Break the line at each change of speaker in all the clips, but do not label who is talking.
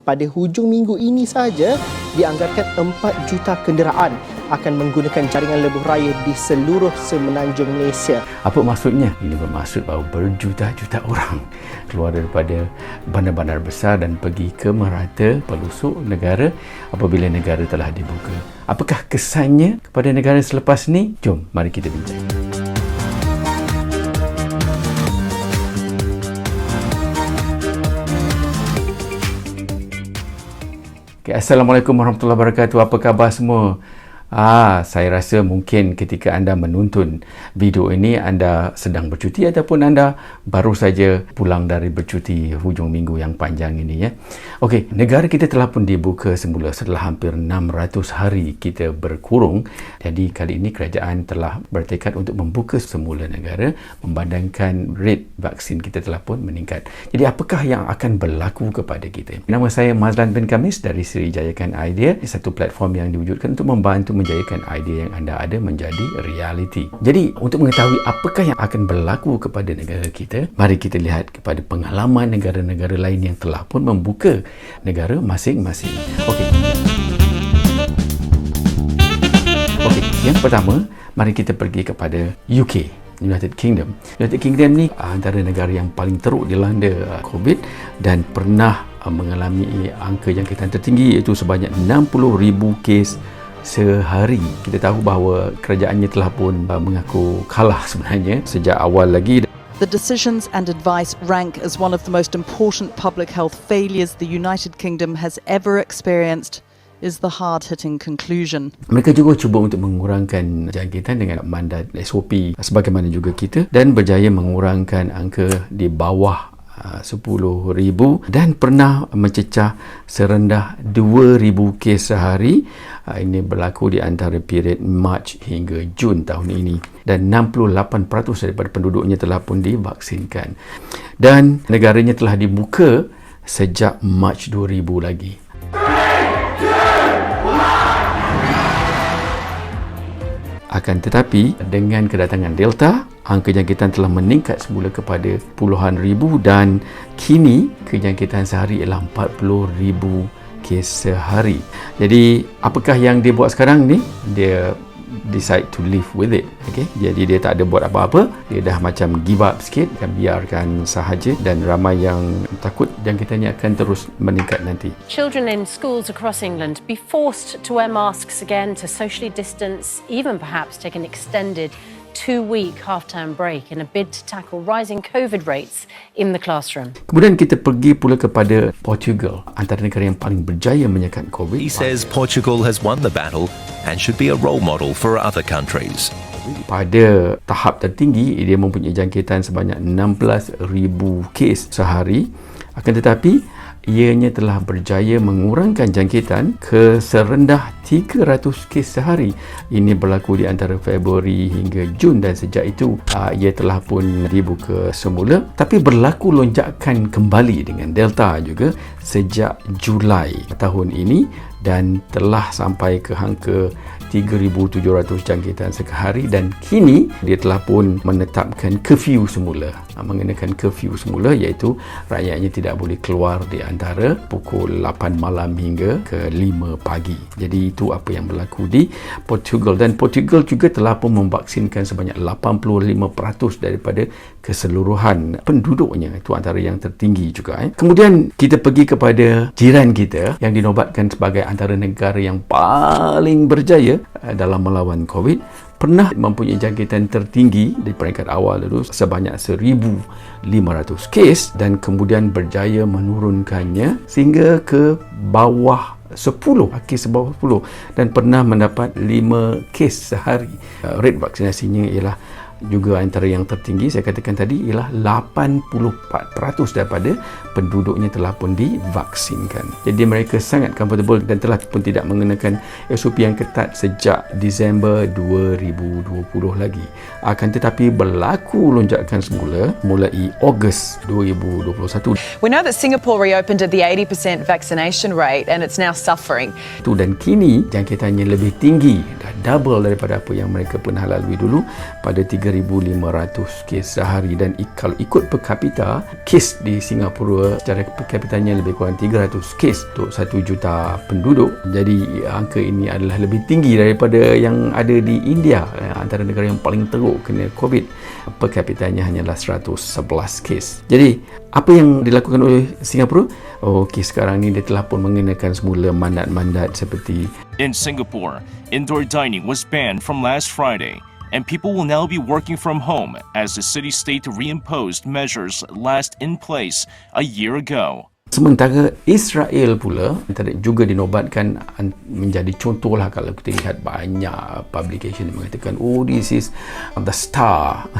Pada hujung minggu ini saja, dianggarkan 4 juta kenderaan akan menggunakan jaringan lebuh raya di seluruh semenanjung Malaysia.
Apa maksudnya? Ini bermaksud bahawa berjuta-juta orang keluar daripada bandar-bandar besar dan pergi ke merata pelosok negara apabila negara telah dibuka. Apakah kesannya kepada negara selepas ni? Jom, mari kita bincang. Okay, Assalamualaikum warahmatullahi wabarakatuh. Apa khabar semua? Saya rasa mungkin ketika anda menonton video ini, anda sedang bercuti ataupun anda baru saja pulang dari bercuti hujung minggu yang panjang ini, ya. Okey, negara kita telah pun dibuka semula setelah hampir 600 hari kita berkurung. Jadi kali ini kerajaan telah bertekad untuk membuka semula negara memandangkan rate vaksin kita telah pun meningkat. Jadi apakah yang akan berlaku kepada kita? Nama saya Mazlan bin Kamis dari Seri Jayakan Idea, satu platform yang diwujudkan untuk membantu menjayakan idea yang anda ada menjadi realiti. Jadi, untuk mengetahui apakah yang akan berlaku kepada negara kita, mari kita lihat kepada pengalaman negara-negara lain yang telah pun membuka negara masing-masing. Okey, yang pertama, mari kita pergi kepada UK. United Kingdom. United Kingdom ni antara negara yang paling teruk dilanda COVID dan pernah mengalami angka jangkitan tertinggi, iaitu sebanyak 60,000 kes sehari. Kita tahu bahawa kerajaannya telah pun mengaku kalah sebenarnya sejak awal lagi.
The decisions and advice rank as one of the most important public health failures the United Kingdom has ever experienced, is the hard-hitting conclusion.
Mereka juga cuba untuk mengurangkan jangkitan dengan mandat SOP sebagaimana juga kita, dan berjaya mengurangkan angka di bawah 10,000 dan pernah mencecah serendah 2,000 kes sehari. Ini berlaku di antara period Mac hingga Jun tahun ini, dan 68% daripada penduduknya telah pun divaksinkan, dan negaranya telah dibuka sejak Mac 2000 lagi. Akan tetapi, dengan kedatangan Delta, angka jangkitan telah meningkat semula kepada puluhan ribu dan kini kejangkitan sehari ialah 40,000 kes sehari. Jadi, apakah yang dia buat sekarang ni? Dia decide to live with it. Okay? Jadi dia tak ada buat apa-apa, dia dah macam give up sikit, akan biarkan sahaja, dan ramai yang takut jangkitannya akan terus meningkat nanti.
Children in schools across England be forced to wear masks again, to socially distance, even perhaps take an extended 2-week half-term break in a bid to tackle rising COVID rates in the classroom.
Kemudian kita pergi pula kepada Portugal, antara negara yang paling berjaya menyekat COVID.
He says Portugal has won the battle and should be a role model for other countries.
Pada tahap tertinggi, dia mempunyai jangkitan sebanyak 16,000 kes sehari. Akan tetapi, ianya telah berjaya mengurangkan jangkitan ke serendah 300 kes sehari. Ini berlaku di antara Februari hingga Jun, dan sejak itu ia telah pun dibuka semula. Tapi berlaku lonjakan kembali dengan Delta juga sejak Julai tahun ini, dan telah sampai ke angka 3,700 jangkitan sehari, dan kini dia telah pun menetapkan curfew semula, mengenakan curfew semula, iaitu rakyatnya tidak boleh keluar di antara pukul 8 malam hingga ke 5 pagi. Jadi itu apa yang berlaku di Portugal, dan Portugal juga telah pun memvaksinkan sebanyak 85% daripada keseluruhan penduduknya. Itu antara yang tertinggi juga. Kemudian kita pergi kepada jiran kita yang dinobatkan sebagai antara negara yang paling berjaya dalam melawan COVID, pernah mempunyai jangkitan tertinggi di peringkat awal dulu sebanyak 1,500 kes, dan kemudian berjaya menurunkannya sehingga ke bawah 10, kes bawah 10, dan pernah mendapat 5 kes sehari. Rate vaksinasinya ialah juga antara yang tertinggi, saya katakan tadi, ialah 84% daripada penduduknya telah pun divaksinkan. Jadi mereka sangat comfortable dan telah pun tidak mengenakan SOP yang ketat sejak Disember 2020 lagi. Akan tetapi berlaku lonjakan semula mulai Ogos 2021.
We know that Singapore reopened at the 80% vaccination rate and it's now suffering.
Dan kini jangkitannya lebih tinggi, dah double daripada apa yang mereka pernah lalui dulu. pada 3,500 kes sehari, dan kalau ikut per kapita, kes di Singapura secara per kapitanya lebih kurang 300 kes untuk 1 juta penduduk. Jadi angka ini adalah lebih tinggi daripada yang ada di India, antara negara yang paling teruk kena COVID. Per kapitanya hanyalah 111 kes. Jadi apa yang dilakukan oleh Singapura? Okey, sekarang ni dia telah pun mengenakan semula mandat-mandat seperti
In Singapore, indoor dining was banned from last Friday, and people will now be working from home as the city-state reimposed measures last in place a year ago.
Sementara Israel pula juga dinobatkan menjadi contohlah. Kalau kita lihat banyak publication yang mengatakan this is the star,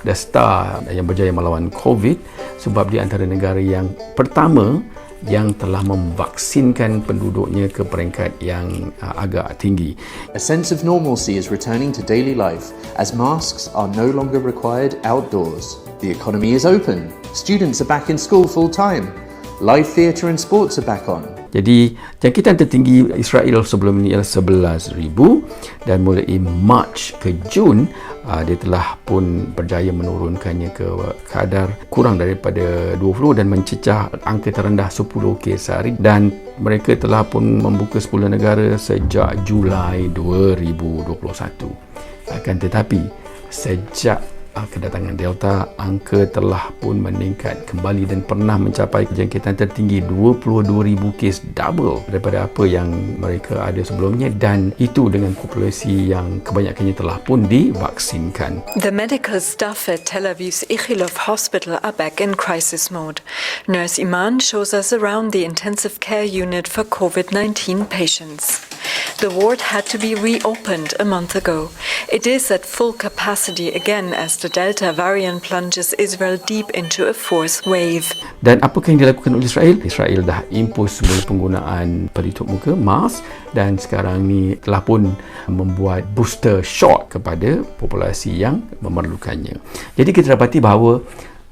the star yang berjaya melawan COVID, sebab dia antara negara yang pertama yang telah memvaksinkan penduduknya ke peringkat yang agak tinggi.
A sense of normalcy is returning to daily life as masks are no longer required outdoors. The economy is open. Students are back in school full time. Live theatre and sports are back on.
Jadi jangkitan tertinggi Israel sebelum ini ialah 11,000, dan mulai Mac ke Jun dia telah pun berjaya menurunkannya ke kadar kurang daripada 20 dan mencecah angka terendah 10 kes sehari, dan mereka telah pun membuka 10 negara sejak Julai 2021. Akan tetapi sejak kedatangan Delta, angka telah pun meningkat kembali dan pernah mencapai jangkitan tertinggi 22,000 kes, double daripada apa yang mereka ada sebelumnya, dan itu dengan populasi yang kebanyakannya telah pun divaksinkan.
The medical staff at Tel Aviv's Ichilov Hospital are back in crisis mode. Nurse Iman shows us around the intensive care unit for COVID-19 patients. The ward had to be reopened a month ago. It is at full capacity again as the Delta variant plunges Israel deep into a fourth wave.
Dan apakah yang dilakukan oleh Israel? Israel dah impose semula penggunaan pelitup muka, mask, dan sekarang ni telah pun membuat booster shot kepada populasi yang memerlukannya. Jadi kita dapati bahawa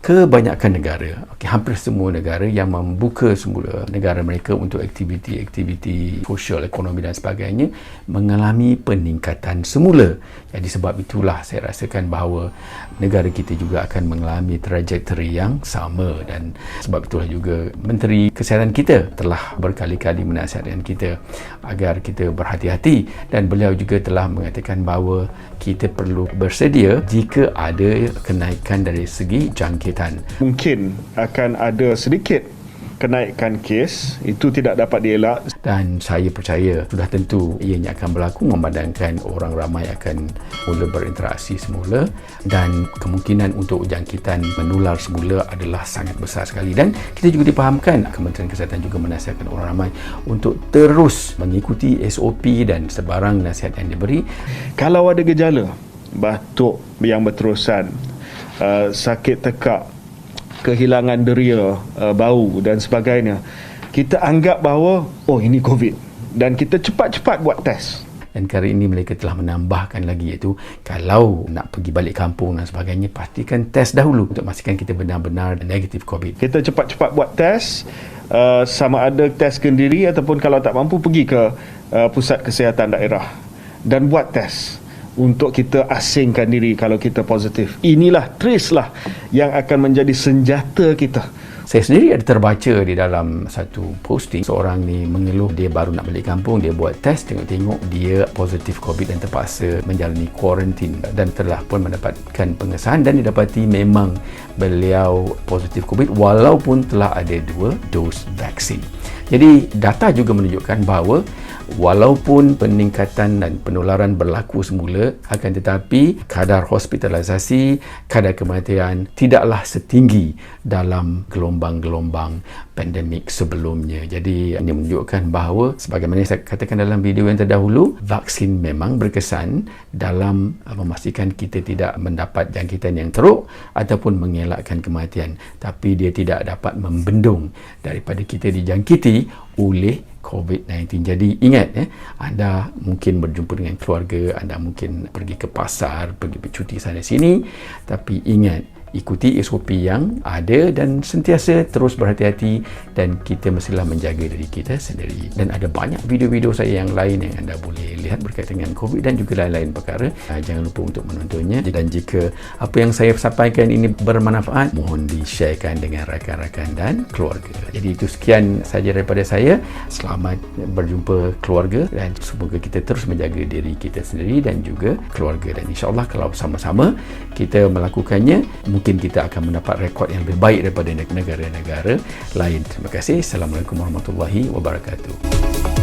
kebanyakan negara, hampir semua negara yang membuka semula negara mereka untuk aktiviti-aktiviti sosial, ekonomi dan sebagainya, mengalami peningkatan semula. Jadi sebab itulah saya rasakan bahawa negara kita juga akan mengalami trajektori yang sama, dan sebab itulah juga Menteri Kesihatan kita telah berkali-kali menasihatkan kita agar kita berhati-hati, dan beliau juga telah mengatakan bahawa kita perlu bersedia jika ada kenaikan dari segi jangkitan.
Mungkin akan ada sedikit kenaikan kes, itu tidak dapat dielak.
Dan saya percaya sudah tentu ianya akan berlaku memandangkan orang ramai akan mula berinteraksi semula, dan kemungkinan untuk jangkitan menular semula adalah sangat besar sekali. Dan kita juga dipahamkan, Kementerian Kesihatan juga menasihatkan orang ramai untuk terus mengikuti SOP dan sebarang nasihat yang diberi.
Kalau ada gejala batuk yang berterusan, sakit tekak, kehilangan deria, bau dan sebagainya, kita anggap bahawa ini COVID, dan kita cepat-cepat buat test.
Dan kali ini mereka telah menambahkan lagi, iaitu kalau nak pergi balik kampung dan sebagainya, pastikan test dahulu untuk memastikan kita benar-benar negatif COVID.
Kita cepat-cepat buat test, sama ada test sendiri ataupun kalau tak mampu pergi ke pusat kesihatan daerah dan buat test untuk kita asingkan diri kalau kita positif. Inilah trace lah yang akan menjadi senjata kita.
Saya sendiri ada terbaca di dalam satu posting, seorang ni mengeluh dia baru nak balik kampung, dia buat test, tengok-tengok dia positif COVID dan terpaksa menjalani kuarantin, dan telah pun mendapatkan pengesahan dan didapati memang beliau positif COVID walaupun telah ada 2 dos vaksin. Jadi data juga menunjukkan bahawa walaupun peningkatan dan penularan berlaku semula, akan tetapi kadar hospitalisasi, kadar kematian tidaklah setinggi dalam gelombang-gelombang pandemik sebelumnya. Jadi ini menunjukkan bahawa sebagaimana saya katakan dalam video yang terdahulu, vaksin memang berkesan dalam memastikan kita tidak mendapat jangkitan yang teruk ataupun mengelakkan kematian, tapi dia tidak dapat membendung daripada kita dijangkiti oleh COVID-19. Jadi ingat, anda mungkin berjumpa dengan keluarga, anda mungkin pergi ke pasar, pergi bercuti sana sini, tapi ingat, ikuti SOP yang ada dan sentiasa terus berhati-hati, dan kita mestilah menjaga diri kita sendiri. Dan ada banyak video-video saya yang lain yang anda boleh lihat berkaitan dengan COVID dan juga lain-lain perkara. Jangan lupa untuk menontonnya, dan jika apa yang saya sampaikan ini bermanfaat, mohon di-sharekan dengan rakan-rakan dan keluarga. Jadi itu sekian saja daripada saya. Selamat berjumpa keluarga dan semoga kita terus menjaga diri kita sendiri dan juga keluarga, dan insya-Allah kalau sama-sama kita melakukannya, mungkin kita akan mendapat rekod yang lebih baik daripada negara-negara lain. Terima kasih. Assalamualaikum warahmatullahi wabarakatuh.